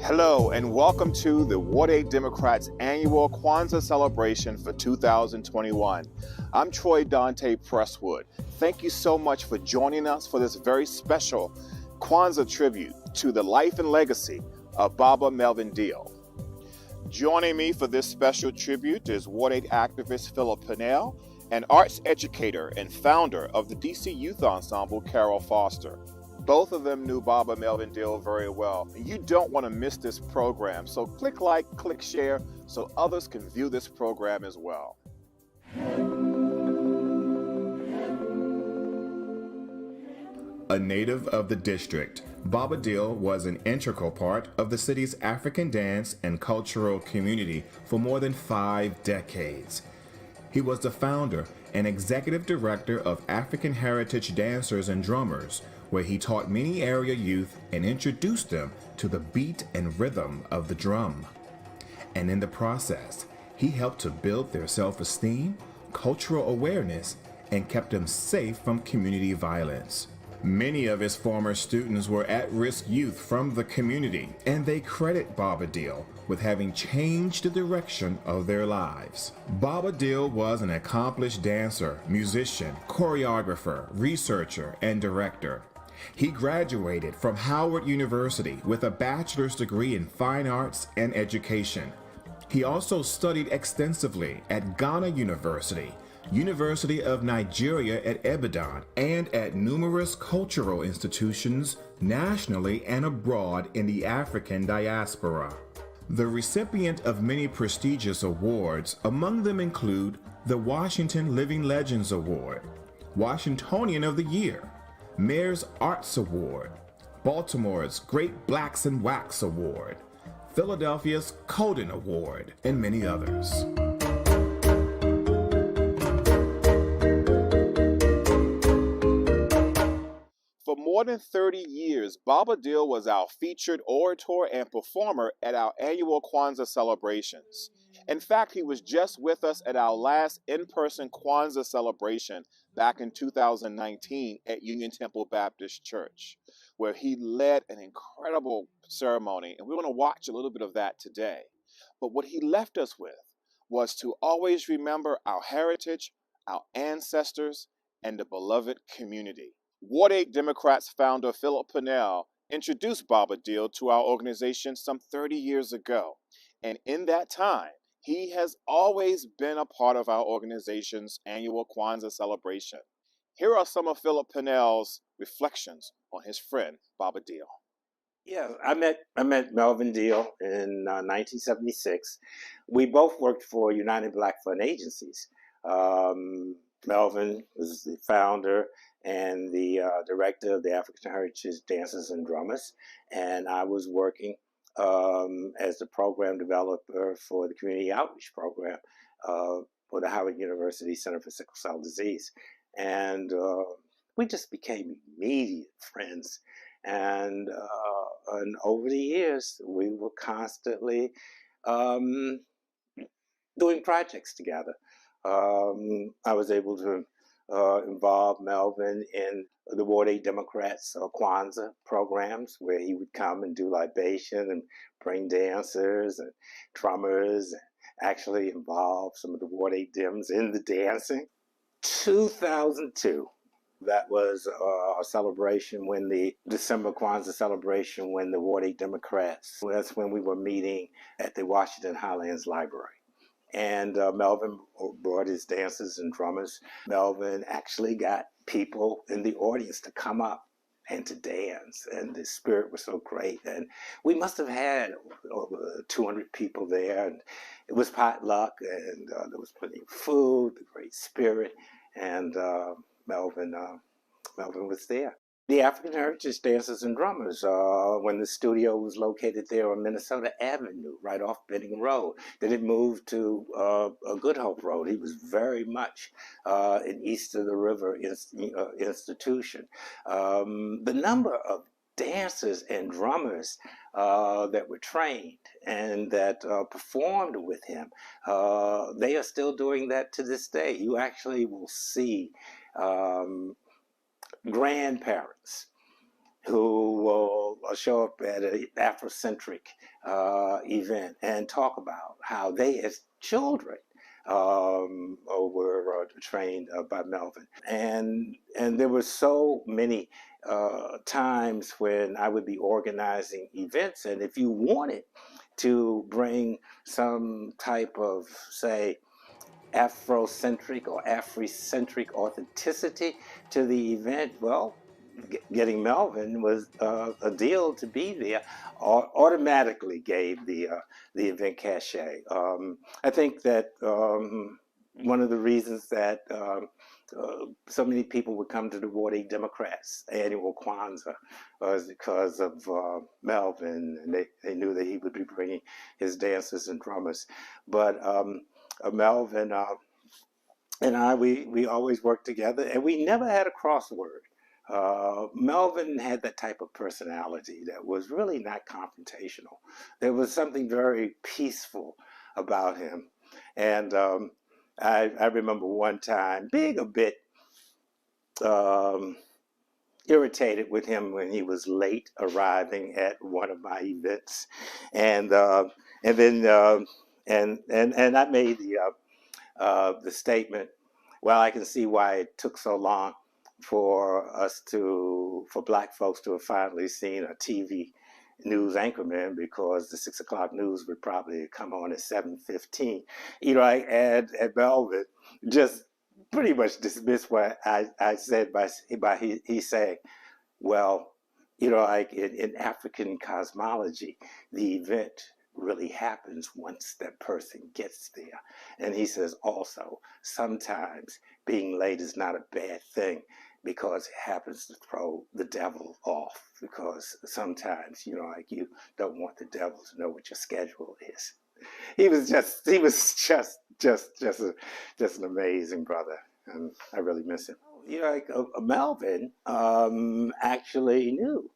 Hello and welcome to the Ward 8 Democrats annual Kwanzaa celebration for 2021. I'm Troy Dante Presswood. Thank you so much for joining us for this very special Kwanzaa tribute to the life and legacy of Baba Melvin Deal. Joining me for this special tribute is Ward 8 activist Philip Pinnell and arts educator and founder of the DC Youth Ensemble, Carol Foster. Both of them knew Baba Melvin Deal very well. You don't want to miss this program, so click like, click share, so others can view this program as well. A native of the district, Baba Deal was an integral part of the city's African dance and cultural community for more than 5 decades. He was the founder and executive director of African Heritage Dancers and Drummers, where he taught many area youth and introduced them to the beat and rhythm of the drum. And in the process, he helped to build their self-esteem, cultural awareness, and kept them safe from community violence. Many of his former students were at-risk youth from the community, and they credit Baba Deal with having changed the direction of their lives. Baba Deal was an accomplished dancer, musician, choreographer, researcher, and director. He graduated from Howard University with a bachelor's degree in fine arts and education. He also studied extensively at Ghana University, University of Nigeria at Ibadan, and at numerous cultural institutions nationally and abroad in the African diaspora. The recipient of many prestigious awards, among them include the Washington Living Legends Award, Washingtonian of the Year, Mayor's Arts Award, Baltimore's Great Blacks in Wax Award, Philadelphia's Coden Award, and many others. For more than 30 years, Baba Deal was our featured orator and performer at our annual Kwanzaa celebrations. In fact, he was just with us at our last in-person Kwanzaa celebration back in 2019 at Union Temple Baptist Church, where he led an incredible ceremony, and we're going to watch a little bit of that today. But what he left us with was to always remember our heritage, our ancestors, and the beloved community. Ward 8 Democrats founder Philip Pinnell introduced Baba Deal to our organization some 30 years ago, and in that time, he has always been a part of our organization's annual Kwanzaa celebration. Here are some of Philip Pinnell's reflections on his friend, Baba Deal. Yeah, I met Melvin Deal in 1976. We both worked for United Black Fund Agencies. Um, Melvin was the founder and the director of the African Heritage Dancers and Drummers, and I was working as the program developer for the community outreach program uh, for the Howard University Center for Sickle Cell Disease, and we just became immediate friends and over the years, we were constantly um, doing projects together. I was able to involve Melvin in the Ward 8 Democrats Kwanzaa programs where he would come and do libation and bring dancers and drummers, and actually involve some of the Ward 8 Dems in the dancing. 2002. That was a celebration when the December Kwanzaa celebration when the Ward 8 Democrats, that's when we were meeting at the Washington Highlands Library. And Melvin brought his dancers and drummers. Melvin actually got people in the audience to come up and to dance, and the spirit was so great. And we must have had over 200 people there, and it was potluck, and there was plenty of food, the great spirit, and Melvin Melvin was there. The African Heritage Dancers and Drummers, when the studio was located there on Minnesota Avenue, right off Benning Road. Then it moved to Good Hope Road. He was very much an East of the River institution. The number of dancers and drummers that were trained and that performed with him, they are still doing that to this day. You actually will see um, grandparents who will show up at an Afrocentric event and talk about how they, as children, were trained by Melvin. And there were so many times when I would be organizing events, and if you wanted to bring some type of, say, Afrocentric or Afrocentric authenticity to the event, well, getting Melvin was a deal to be there. Automatically gave the event cachet. I think that one of the reasons that so many people would come to the Ward 8 Democrats annual Kwanzaa was because of Melvin, and they knew that he would be bringing his dancers and drummers. But Melvin and we always worked together, and we never had a crossword. Melvin had that type of personality that was really not confrontational. There was something very peaceful about him. And I remember one time being a bit um, irritated with him when he was late arriving at one of my events. And, and then, and I made the statement, well, I can see why it took so long for black folks to have finally seen a TV news anchorman, because the 6 o'clock news would probably come on at 7:15. And Melvin just pretty much dismissed what I said by he saying, well, like in African cosmology, the event really happens once that person gets there. And he says also, sometimes being late is not a bad thing because it happens to throw the devil off. Because sometimes, like you don't want the devil to know what your schedule is. He was just an amazing brother, and I really miss him. Melvin actually knew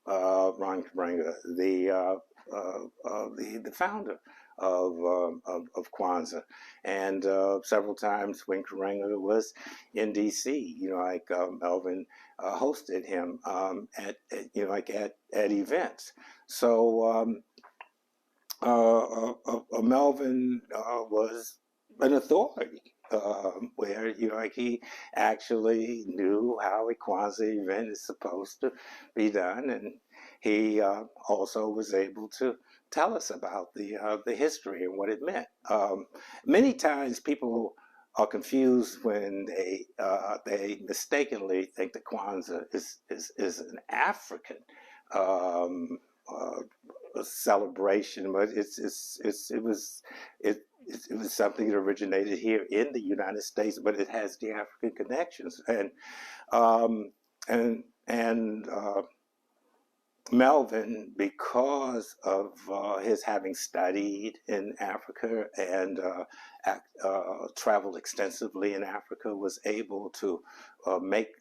Ron Karenga, the founder of Kwanzaa, and several times when Karenga was in D.C., Melvin hosted him at events. So Melvin was an authority. Where he actually knew how a Kwanzaa event is supposed to be done, and he also was able to tell us about the history and what it meant. Many times people are confused when they mistakenly think that Kwanzaa is an African a celebration, but it was something that originated here in the United States, but it has the African connections. And Melvin, because of his having studied in Africa and traveled extensively in Africa, was able to make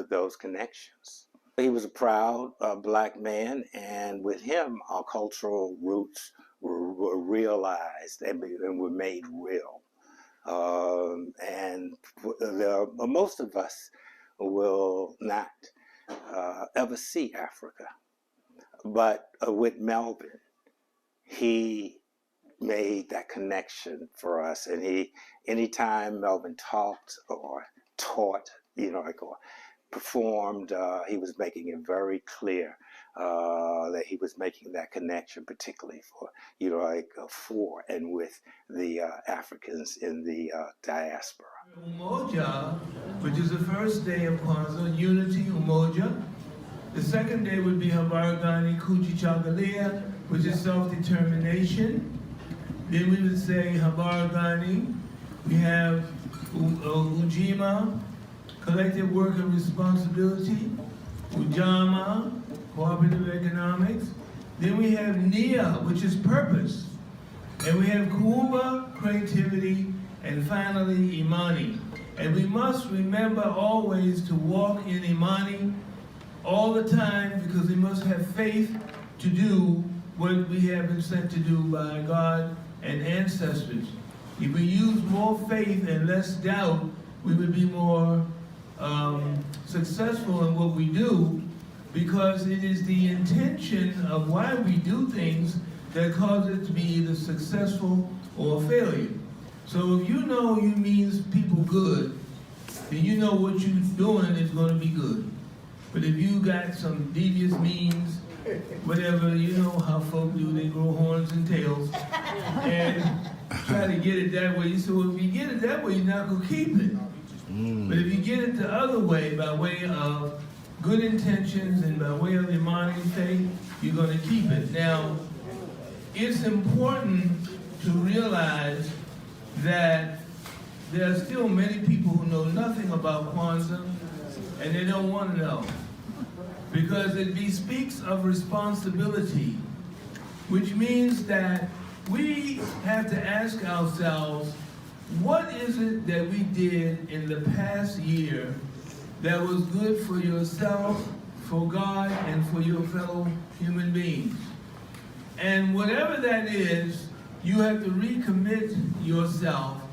those connections. He was a proud Black man, and with him, our cultural roots were realized and were made real. And most of us will not ever see Africa. But with Melvin, he made that connection for us. And anytime Melvin talked or taught, or performed, he was making it very clear that he was making that connection, particularly for, for and with the Africans in the diaspora. Umoja, which is the first day of Kwanzaa, unity, Umoja. The second day would be Habari, Gani, Kujichagulia, which is self-determination. Then we would say Habari, Gani. We have Ujima, collective work and responsibility. Ujama, cooperative economics. Then we have Nia, which is purpose. And we have Kuumba, creativity. And finally, Imani. And we must remember always to walk in Imani all the time, because we must have faith to do what we have been sent to do by God and ancestors. If we use more faith and less doubt, we would be more successful in what we do, because it is the intention of why we do things that cause it to be either successful or failure. So if you know you means people good, then you know what you're doing is going to be good. But if you got some devious means, whatever, you know how folk do, they grow horns and tails, and try to get it that way. So if you get it that way, you're not going to keep it. But if you get it the other way, by way of good intentions and by way of Imani faith, you're going to keep it. Now, it's important to realize that there are still many people who know nothing about Kwanzaa, and they don't want to know, because it bespeaks of responsibility, which means that we have to ask ourselves, what is it that we did in the past year that was good for yourself, for God, and for your fellow human beings? And whatever that is, you have to recommit yourself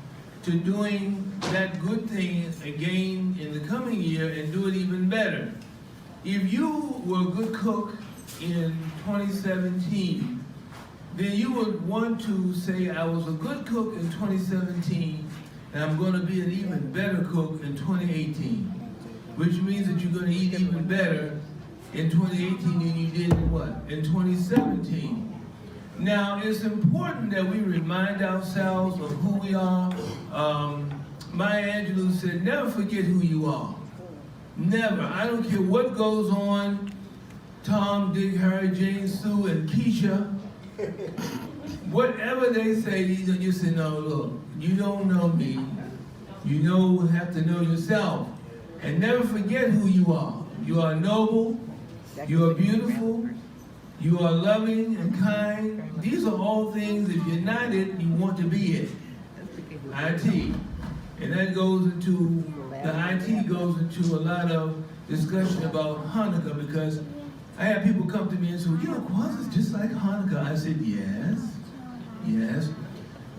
to doing that good thing again in the coming year and do it even better. If you were a good cook in 2017, then you would want to say, I was a good cook in 2017, and I'm going to be an even better cook in 2018, which means that you're going to eat even better in 2018 than you did in what? In 2017. Now, it's important that we remind ourselves of who we are. Maya Angelou said, never forget who you are. Never. I don't care what goes on, Tom, Dick, Harry, Jane, Sue, and Keisha. Whatever they say, you say, no, look, you don't know me. You have to know yourself. And never forget who you are. You are noble, you are beautiful, you are loving and kind. These are all things, if you're not it, you want to be it. IT. And that goes into, the IT goes into a lot of discussion about Hanukkah, because I have people come to me and say, Kwanzaa is just like Hanukkah. I said, yes, yes.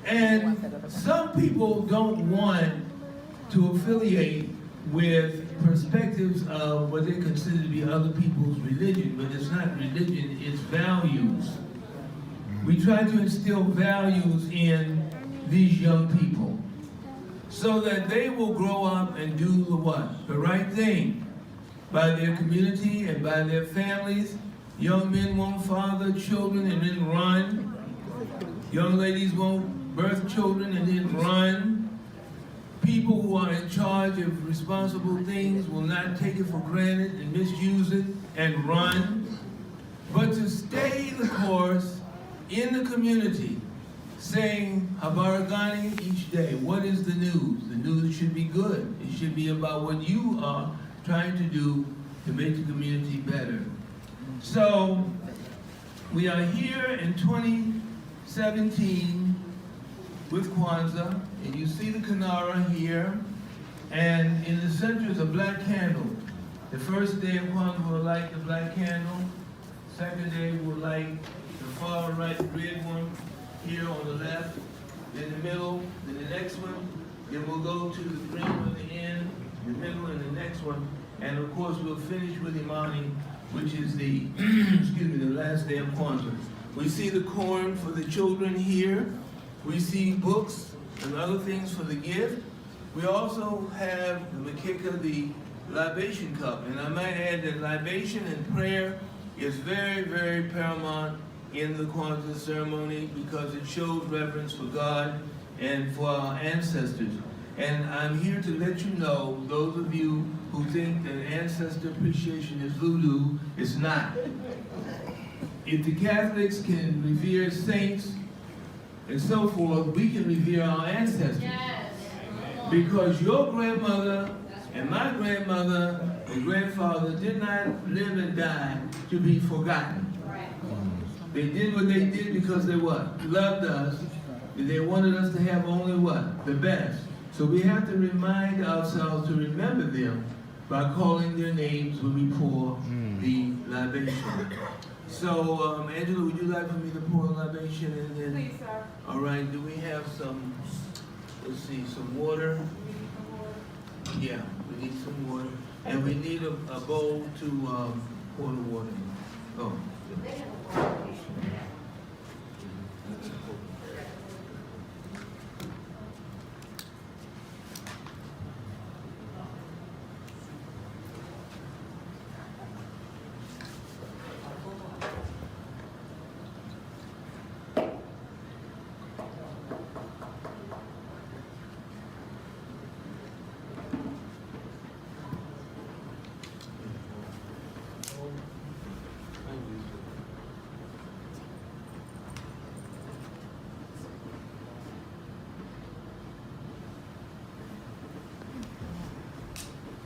And some people don't want to affiliate with perspectives of what they consider to be other people's religion, but it's not religion, it's values. We try to instill values in these young people so that they will grow up and do the what? The right thing by their community and by their families. Young men won't father children and then run. Young ladies won't birth children and then run. People who are in charge of responsible things will not take it for granted and misuse it and run, but to stay course in the community, saying Habari Gani each day. What is the news? The news should be good. It should be about what you are trying to do to make the community better. So we are here in 2017 with Kwanzaa, and you see the Kinara here, and in the center is a black candle. The first day of Kwanzaa we'll light the black candle. Second day we'll light the far right red one here on the left, then the middle, then the next one, then we'll go to the green one at the end, the middle, and the next one, and of course we'll finish with Imani, which is the, excuse me, the last day of Kwanzaa. We see the corn for the children here. We see books and other things for the gift. We also have the Makika, the libation cup, and I might add that libation and prayer is very, very paramount in the Kwanzaa ceremony because it shows reverence for God and for our ancestors. And I'm here to let you know, those of you who think that ancestor appreciation is voodoo, it's not. If the Catholics can revere saints and so forth, we can revere our ancestors. Yes. Because your grandmother and my grandmother and grandfather did not live and die to be forgotten. Right. They did what they did because they what? Loved us. They wanted us to have only what? The best. So we have to remind ourselves to remember them by calling their names when we pour the libation. So, Angela, would you like for me to pour a libation and then? Please, sir. All right, do we have some, let's see, some water? Yeah, we need some water. And we need a bowl to pour the water in. Oh.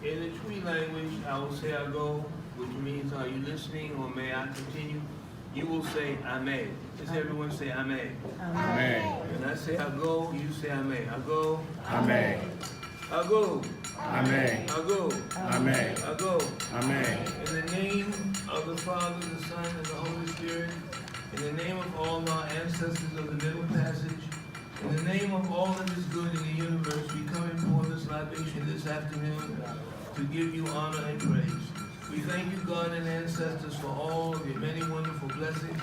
In the Twi language, I will say I go, which means are you listening or may I continue? You will say I may. Does everyone say I may? I may. And I say I go, you say I may. I go. I may. I go. I may. I go. I may. I go. I may. In the name of the Father, the Son, and the Holy Spirit, in the name of all our ancestors of the Middle Passage, in the name of all that is good in the universe, we come and pour this libation this afternoon to give you honor and praise. We thank you, God and ancestors, for all of your many wonderful blessings.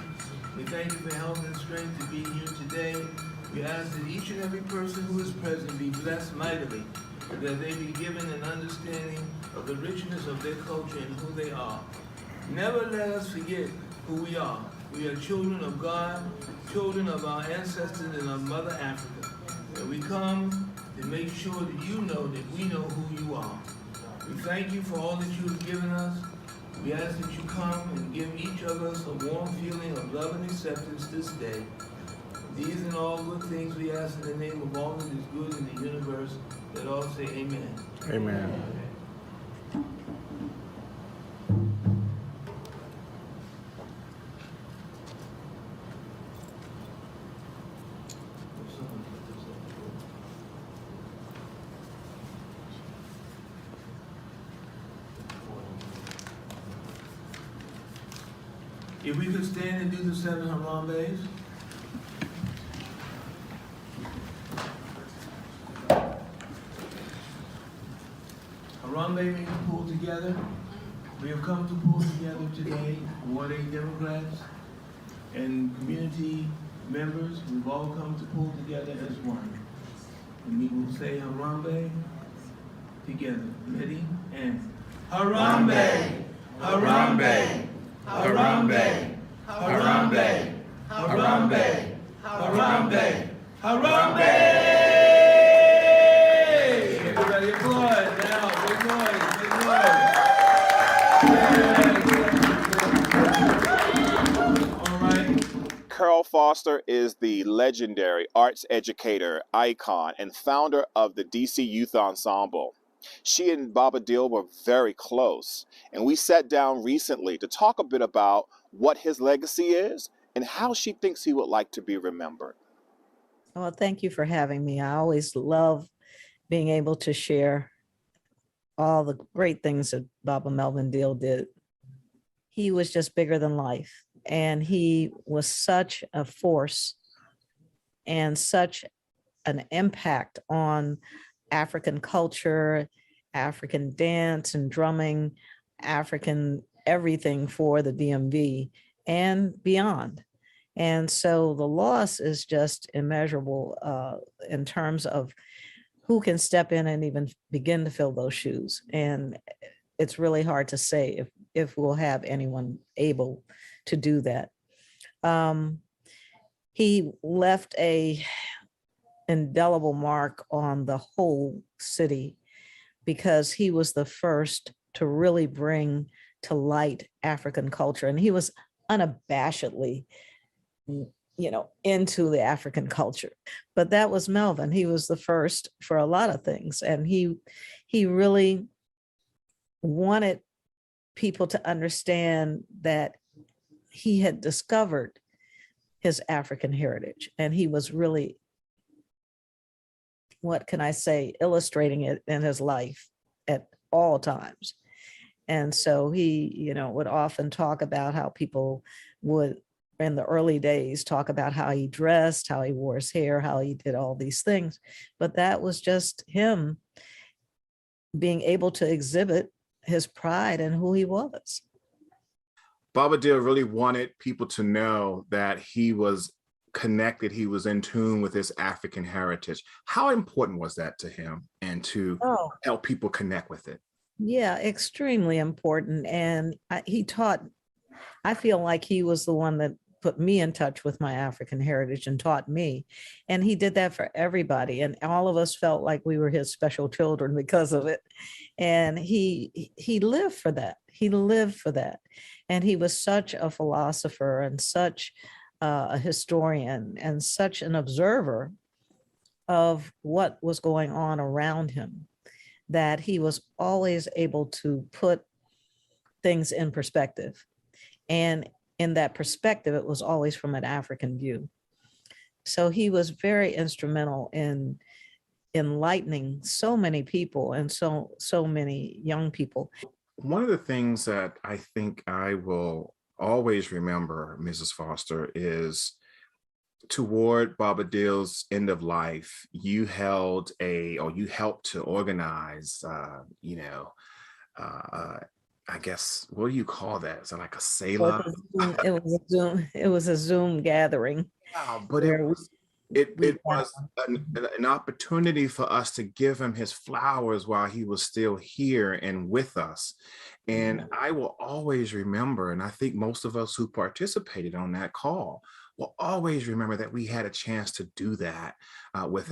We thank you for health and strength to be here today. We ask that each and every person who is present be blessed mightily, and that they be given an understanding of the richness of their culture and who they are. Never let us forget who we are. We are children of God, children of our ancestors and of Mother Africa. And we come to make sure that you know that we know who you are. We thank you for all that you have given us. We ask that you come and give each of us a warm feeling of love and acceptance this day. These and all good things we ask in the name of all that is good in the universe, that all say amen. Amen. If we could stand and do the 7 Harambes. Harambe means pull together. We have come to pull together today, Ward 8 Democrats and community members. We've all come to pull together as one. And we will say Harambe together. Ready? And Harambe! Harambe! Harambe! Harambe! Harambe! Harambe! Harambe! Everybody applaud now. Big noise, big noise. All right. Foster is the legendary arts educator, icon, and founder of the DC Youth Ensemble. She and Baba Deal were very close, and we sat down recently to talk a bit about what his legacy is and how she thinks he would like to be remembered. Well, thank you for having me. I always love being able to share all the great things that Baba Melvin Deal did. He was just bigger than life, and he was such a force and such an impact on African culture, African dance and drumming, African everything for the DMV and beyond. And so the loss is just immeasurable in terms of who can step in and even begin to fill those shoes. And it's really hard to say if we'll have anyone able to do that. He left a indelible mark on the whole city because he was the first to really bring to light African culture. And he was unabashedly, into the African culture. But that was Melvin. He was the first for a lot of things. And he really wanted people to understand that he had discovered his African heritage. And he was really, what can I say, illustrating it in his life at all times. And so he, would often talk about how people would, in the early days, talk about how he dressed, how he wore his hair, how he did all these things. But that was just him being able to exhibit his pride in who he was. Baba Deal really wanted people to know that he was connected, he was in tune with his African heritage. How important was that to him and to help people connect with it? Yeah, extremely important. And I feel like he was the one that put me in touch with my African heritage and taught me. And he did that for everybody. And all of us felt like we were his special children because of it. And he lived for that. He lived for that. And he was such a philosopher and such a historian and such an observer of what was going on around him, that he was always able to put things in perspective. And in that perspective, it was always from an African view. So he was very instrumental in enlightening so many people and so many young people. One of the things that I think I will always remember, Mrs. Foster, is toward Baba Deal's end of life, you helped to organize, I guess, what do you call that? Is it like a Sela? It was a Zoom gathering. Wow, but it was an opportunity for us to give him his flowers while he was still here and with us. And I will always remember, and I think most of us who participated on that call will always remember that we had a chance to do that with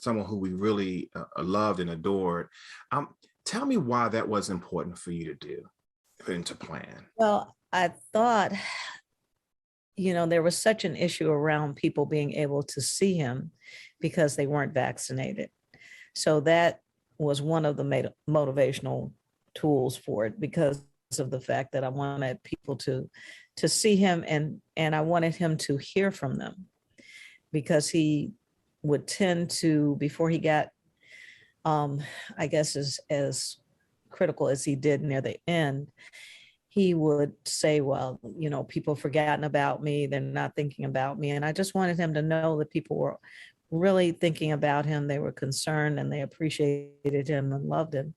someone who we really loved and adored. Tell me why that was important for you to do and to plan. Well, I thought, there was such an issue around people being able to see him because they weren't vaccinated. So that was one of the motivational tools for it, because of the fact that I wanted people to see him and I wanted him to hear from them, because he would tend to, before he got, I guess, as critical as he did near the end, he would say, well, people forgotten about me, they're not thinking about me. And I just wanted him to know that people were really thinking about him. They were concerned and they appreciated him and loved him.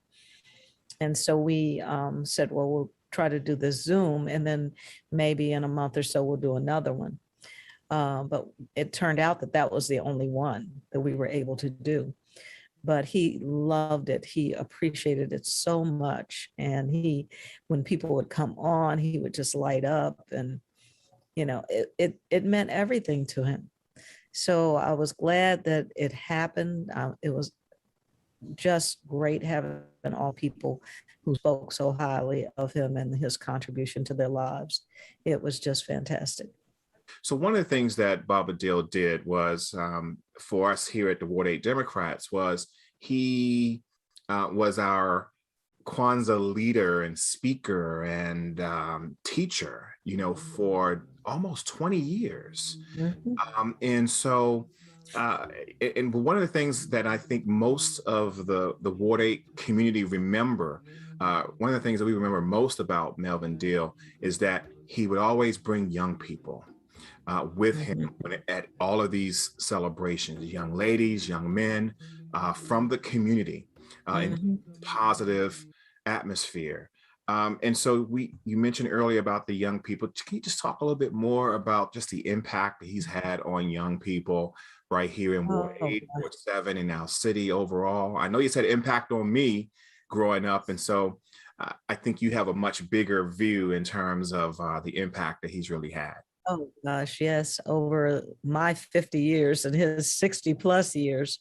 And so we said, well, we'll try to do this Zoom, and then maybe in a month or so, we'll do another one. But it turned out that was the only one that we were able to do. But he loved it. He appreciated it so much. And when people would come on, he would just light up, and, it meant everything to him. So I was glad that it happened. It was just great having all people who spoke so highly of him and his contribution to their lives. It was just fantastic. So one of the things that Baba Dill did was for us here at the Ward 8 Democrats was he was our Kwanzaa leader and speaker and teacher, for almost 20 years. Mhm. And so, uh, and one of the things that I think most of the Ward 8 community remember, one of the things that we remember most about Melvin Deal is that he would always bring young people with him Mhm. at all of these celebrations, young ladies, young men from the community in Mhm. positive atmosphere. And so you mentioned earlier about the young people. Can you just talk a little bit more about just the impact that he's had on young people right here in Ward Oh, 8, Ward 7, and now city overall? I know you said impact on me growing up. And so I think you have a much bigger view in terms of the impact that he's really had. oh gosh, yes. Over my 50 years and his 60 plus years,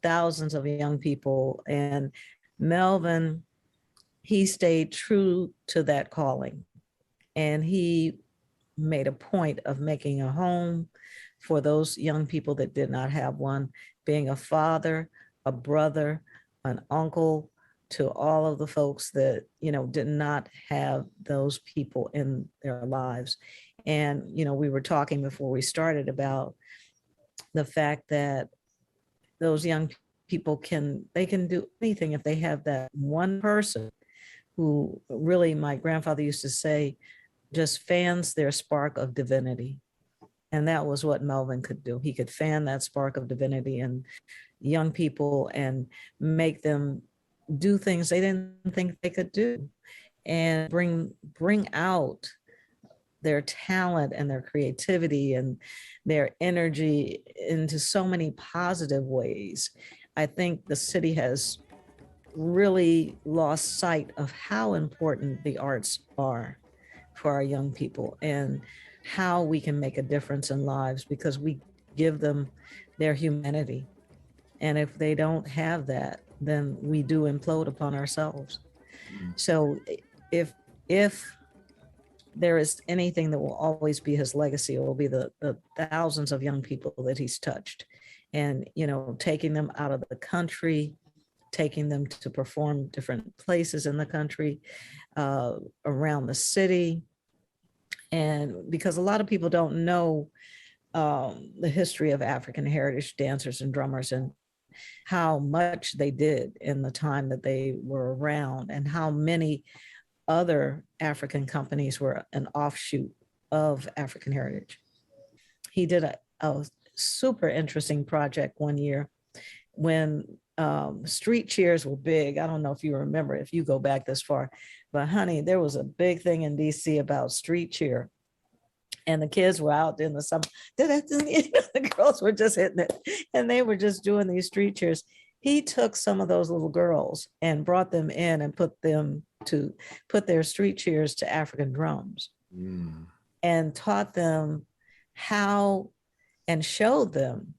thousands of young people. And Melvin, he stayed true to that calling. And he made a point of making a home for those young people that did not have one, being a father, a brother, an uncle to all of the folks that, did not have those people in their lives. And, we were talking before we started about the fact that those young people they can do anything if they have that one person who really, my grandfather used to say, just fans their spark of divinity. And that was what Melvin could do. He could fan that spark of divinity in young people and make them do things they didn't think they could do, and bring out their talent and their creativity and their energy into so many positive ways. I think the city has really lost sight of how important the arts are for our young people and how we can make a difference in lives because we give them their humanity. And if they don't have that, then we do implode upon ourselves. Mm. So if there is anything that will always be his legacy, it will be the thousands of young people that he's touched and, taking them out of the country, taking them to perform different places in the country, around the city. And because a lot of people don't know the history of African heritage dancers and drummers and how much they did in the time that they were around and how many other African companies were an offshoot of African heritage. He did a super interesting project one year when street cheers were big. I don't know if you remember, if you go back this far, but honey, there was a big thing in DC about street cheer. And the kids were out in the summer. The girls were just hitting it and they were just doing these street cheers. He took some of those little girls and brought them in and put their street cheers to African drums. Mm. And taught them how and showed them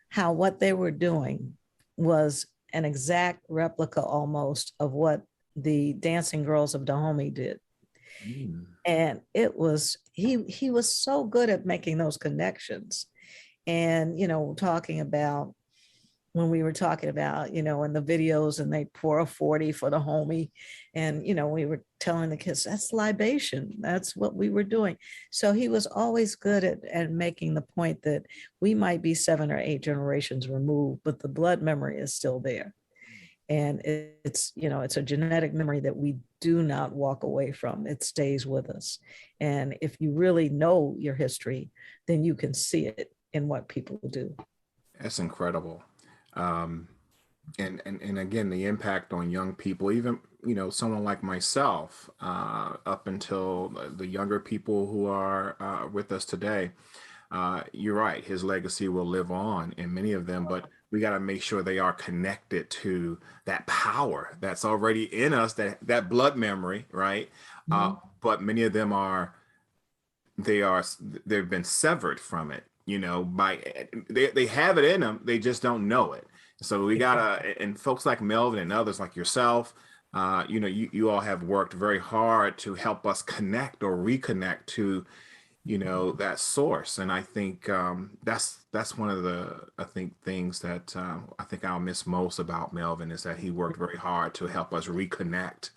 how what they were doing was an exact replica almost of what the dancing girls of Dahomey did. Mm. And he was so good at making those connections. And, talking about when we were talking about, in the videos and they pour a 40 for the homie. And, we were telling the kids, that's libation. That's what we were doing. So he was always good at making the point that we might be 7 or 8 generations removed, but the blood memory is still there. And it's a genetic memory that we do not walk away from. It stays with us. And if you really know your history, then you can see it in what people do. That's incredible. Um, and again, the impact on young people, even, someone like myself, up until the younger people who are with us today, you're right. His legacy will live on in many of them, but we got to make sure they are connected to that power that's already in us, that blood memory, right? Mhm. But many of them they've been severed from it, they have it in them, they just don't know it. So we gotta, and folks like Melvin and others like yourself, you all have worked very hard to help us connect or reconnect to that source. And I think that's one of the things that I think I'll miss most about Melvin is that he worked very hard to help us reconnect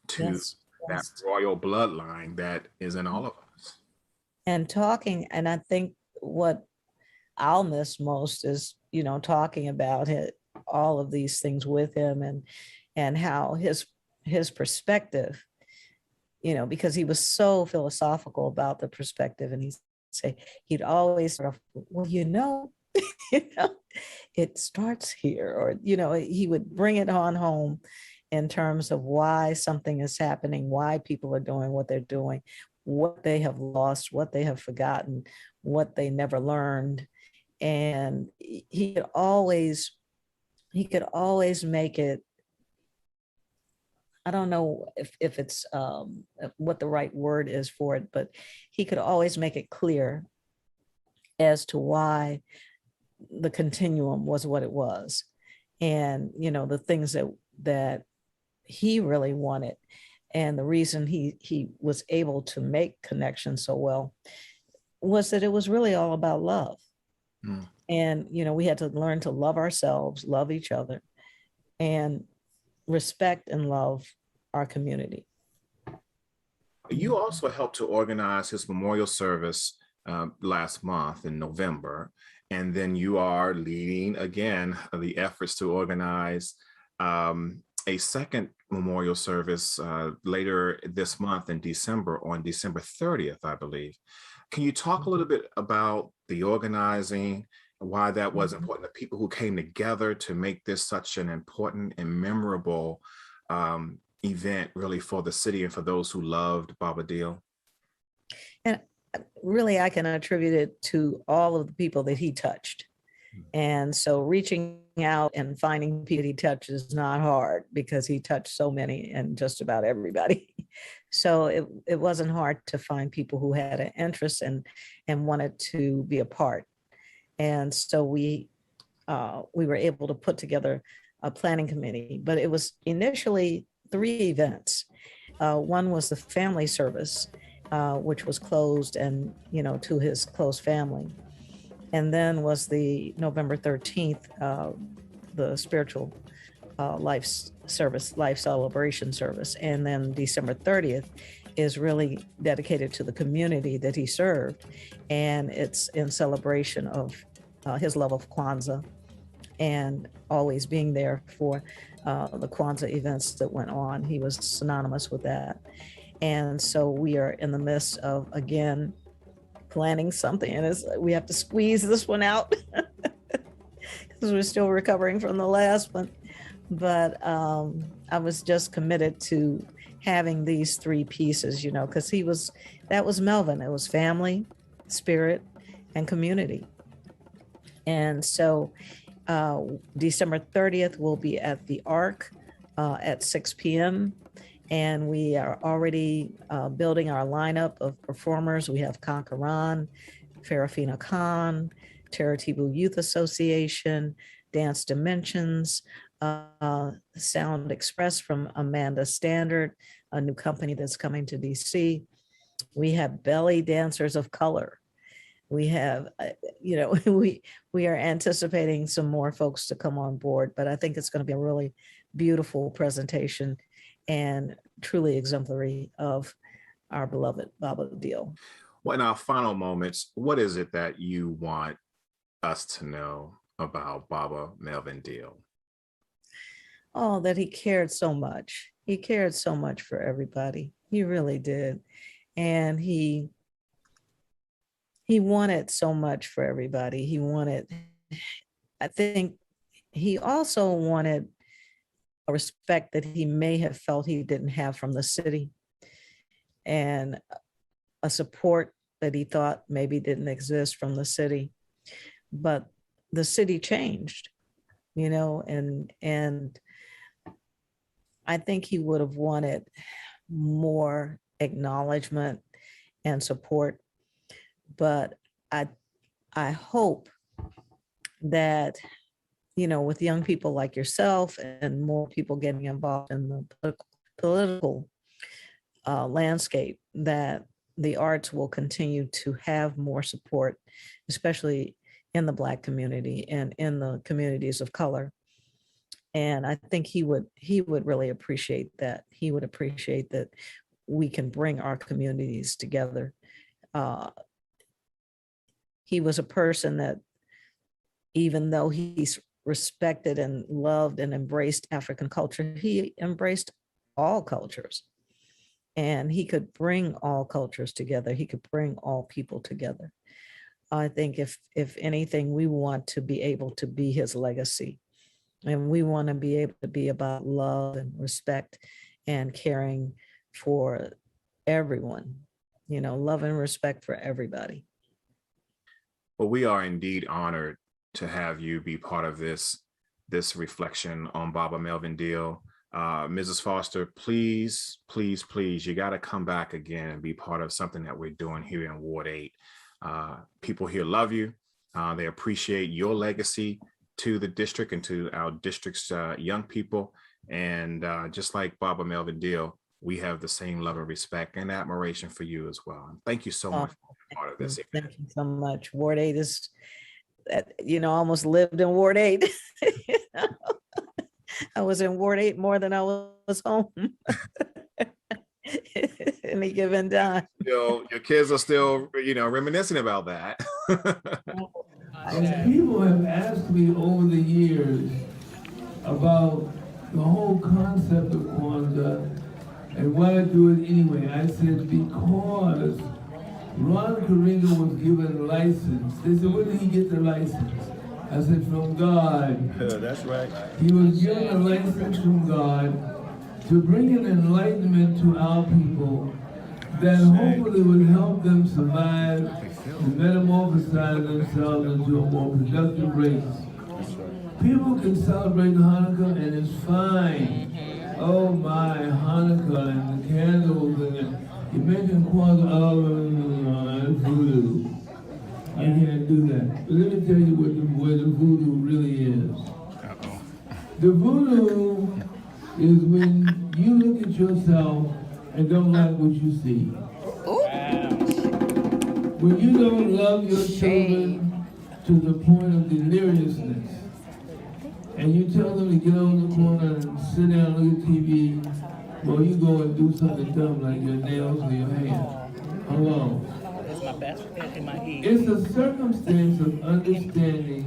to Yes, that yes. royal bloodline that is in all of us. And talking, and I think what I'll miss most is, talking about it, all of these things with him, and how his perspective, because he was so philosophical about the perspective, and he'd always sort of, well, you know, it starts here, or he would bring it on home in terms of why something is happening, why people are doing what they're doing, what they have lost, what they have forgotten, what they never learned. And he could always make it, I don't know if it's what the right word is for it, but he could always make it clear as to why the continuum was what it was. And, the things that he really wanted. And the reason he was able to make connections so well was that it was really all about love. Mm. And, we had to learn to love ourselves, love each other, and respect and love our community. You also helped to organize his memorial service last month in November, and then you are leading again the efforts to organize a second memorial service later this month in December, on December 30th, I believe. Can you talk a little bit about the organizing, why that was important, the people who came together to make this such an important and memorable event really for the city and for those who loved Baba Deal? And really, I can attribute it to all of the people that he touched. And so reaching out and finding people he touched is not hard, because he touched so many and just about everybody. So it wasn't hard to find people who had an interest and wanted to be a part. And so we were able to put together a planning committee, but it was initially 3 events. One was the family service, which was closed and, to his close family. And then was the November 13th, the spiritual life service, life celebration service. And then December 30th is really dedicated to the community that he served. And it's in celebration of his love of Kwanzaa, and always being there for the Kwanzaa events that went on. He was synonymous with that. And so we are in the midst of, again, planning something, and we have to squeeze this one out because we're still recovering from the last one. But I was just committed to having these 3 pieces, because that was Melvin. It was family, spirit, and community. And so December 30th will be at the Ark at 6 p.m. And we are already building our lineup of performers. We have Kankaran, Farafina Khan, Taratibu Youth Association, Dance Dimensions, Sound Express from Amanda Standard, a new company that's coming to DC. We have belly dancers of color. We have, we are anticipating some more folks to come on board, but I think it's going to be a really beautiful presentation and truly exemplary of our beloved Baba Deal. Well, in our final moments, what is it that you want us to know about Baba Melvin Deal? Oh, that he cared so much. He cared so much for everybody. He really did. And he wanted so much for everybody. I think he also wanted a respect that he may have felt he didn't have from the city, and a support that he thought maybe didn't exist from the city. But the city changed, and I think he would have wanted more acknowledgement and support. But I hope that, with young people like yourself and more people getting involved in the political landscape, that the arts will continue to have more support, especially in the Black community and in the communities of color. And I think he would really appreciate that. He would appreciate that we can bring our communities together. He was a person that, even though he's respected and loved and embraced African culture, he embraced all cultures. And he could bring all cultures together. He could bring all people together. I think if anything, we want to be able to be his legacy. And we want to be able to be about love and respect and caring for everyone, love and respect for everybody. Well, we are indeed honored to have you be part of this reflection on Baba Melvin Deal. Mrs. Foster, please, please, please, you got to come back again and be part of something that we're doing here in Ward 8. People here love you. They appreciate your legacy to the district and to our district's young people. And just like Baba Melvin Deal, we have the same love and respect and admiration for you as well. And thank you so much for being part of this event. Thank you so much. Ward 8 is, almost lived in Ward 8. I was in Ward 8 more than I was home. Any given time. Your kids are still, reminiscing about that. And people have asked me over the years about the whole concept of Kwanzaa and why I do it anyway. I said, because Ron Karinga was given license. They said, where did he get the license? I said, from God. That's right. He was given a license from God to bring an enlightenment to our people that hopefully would help them survive and metamorphosize themselves into a more productive race. People can celebrate Hanukkah and it's fine. Oh my, Hanukkah and the candles and you mentioned Kwanzaa, voodoo. I can't do that. But let me tell you where the voodoo really is. The voodoo is when you look at yourself and don't like what you see. When you don't love your children to the point of deliriousness, and you tell them to get on the corner and sit down and look at TV, well, you go and do something dumb like your nails or your hair. Hello. It's a circumstance of understanding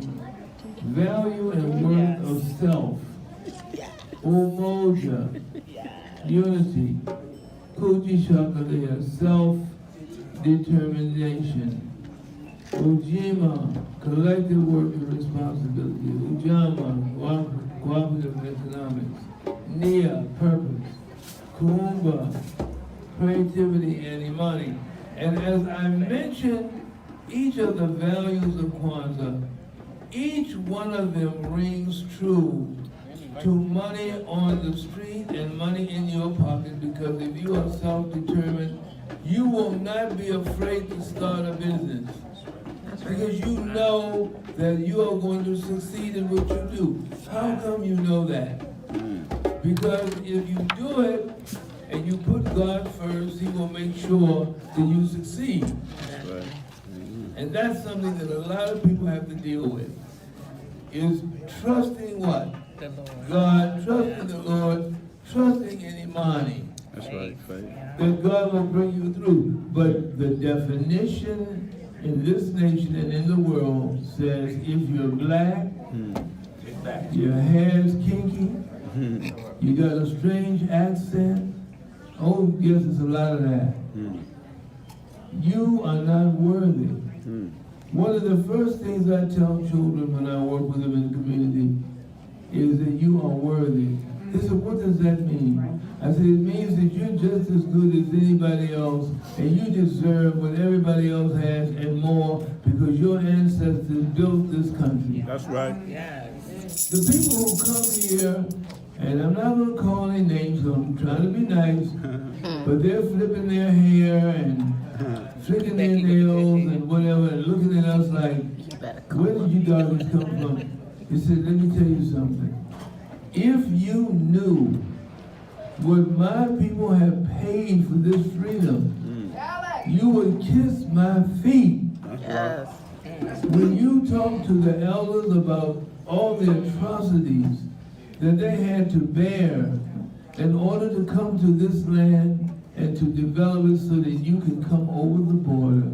value and worth of self, umoja, unity, kuti shakalea, self-determination, ujima, collective work and responsibility, ujama, cooperative economics, nia, purpose, kuumba, creativity and imani. And as I mentioned, each of the values of Kwanzaa, each one of them rings true to money on the street and money in your pocket, because if you are self-determined, you will not be afraid to start a business. Because you know that you are going to succeed in what you do. How come you know that? Because if you do it and you put God first, He will make sure that you succeed. And that's something that a lot of people have to deal with, is trusting what? God, trusting the Lord, trusting in Imani. That's right, faith. That God will bring you through. But the definition in this nation and in the world says if you're black, your hair's kinky, you got a strange accent, oh yes, it's a lot of that. You are not worthy. One of the first things I tell children when I work with them in the community is that you are worthy. They said, what does that mean? I said, it means that you're just as good as anybody else, and you deserve what everybody else has and more, because your ancestors built this country. That's right. The people who come here, and I'm not going to call any names, so I'm trying to be nice, but they're flipping their hair and flicking their nails and whatever, and looking at us like, where did you guys come from? He said, let me tell you something. If you knew what my people have paid for this freedom, you would kiss my feet. Yes. When you talk to the elders about all the atrocities that they had to bear in order to come to this land and to develop it so that you can come over the border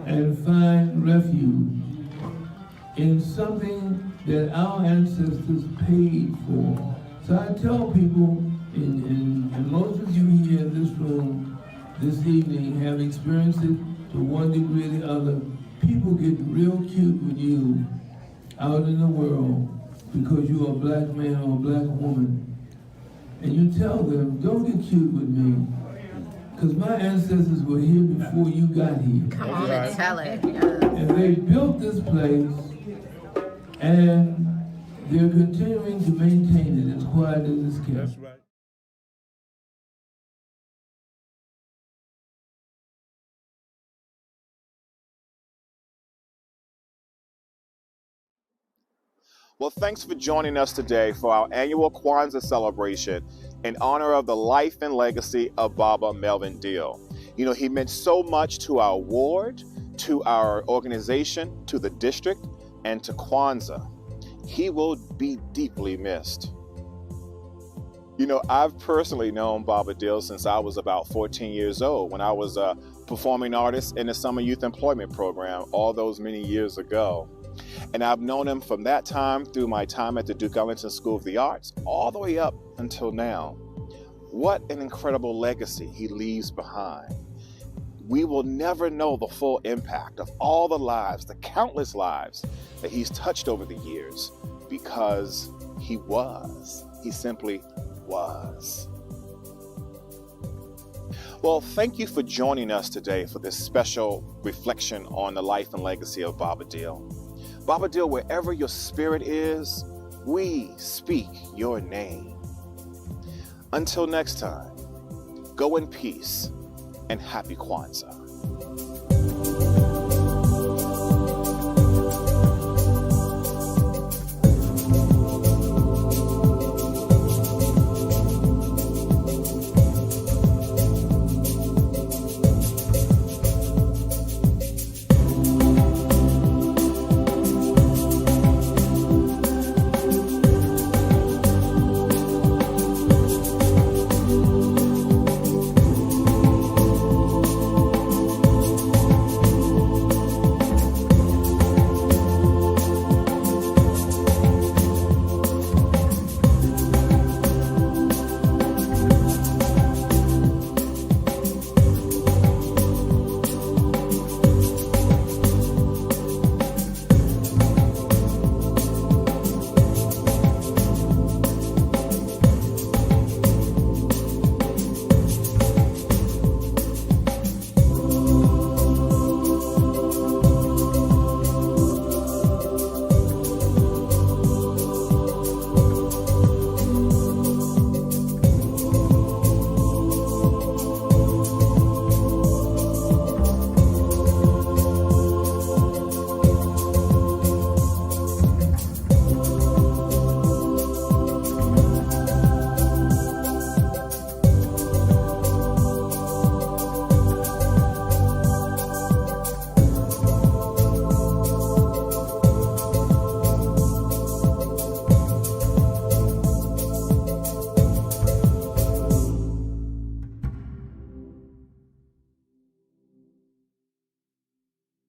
and find refuge in something that our ancestors paid for. So I tell people, and most of you here in this room this evening have experienced it to one degree or the other. People get real cute with you out in the world because you're a black man or a black woman. And you tell them, don't get cute with me, because my ancestors were here before you got here. Come on and tell it. Yes. And they built this place, and they're continuing to maintain it as quiet as it's kept. That's right. Well, thanks for joining us today for our annual Kwanzaa celebration in honor of the life and legacy of Baba Melvin Deal. You know, he meant so much to our ward, to our organization, to the district, and to Kwanzaa. He will be deeply missed. You know, I've personally known Baba Deal since I was about 14 years old, when I was a performing artist in the Summer Youth Employment Program all those many years ago. And I've known him from that time through my time at the Duke Ellington School of the Arts, all the way up until now. What an incredible legacy he leaves behind. We will never know the full impact of all the lives, the countless lives that he's touched over the years, because he simply was. Well, thank you for joining us today for this special reflection on the life and legacy of Baba Deal. Baba Deal, wherever your spirit is, we speak your name. Until next time, go in peace and happy Kwanzaa.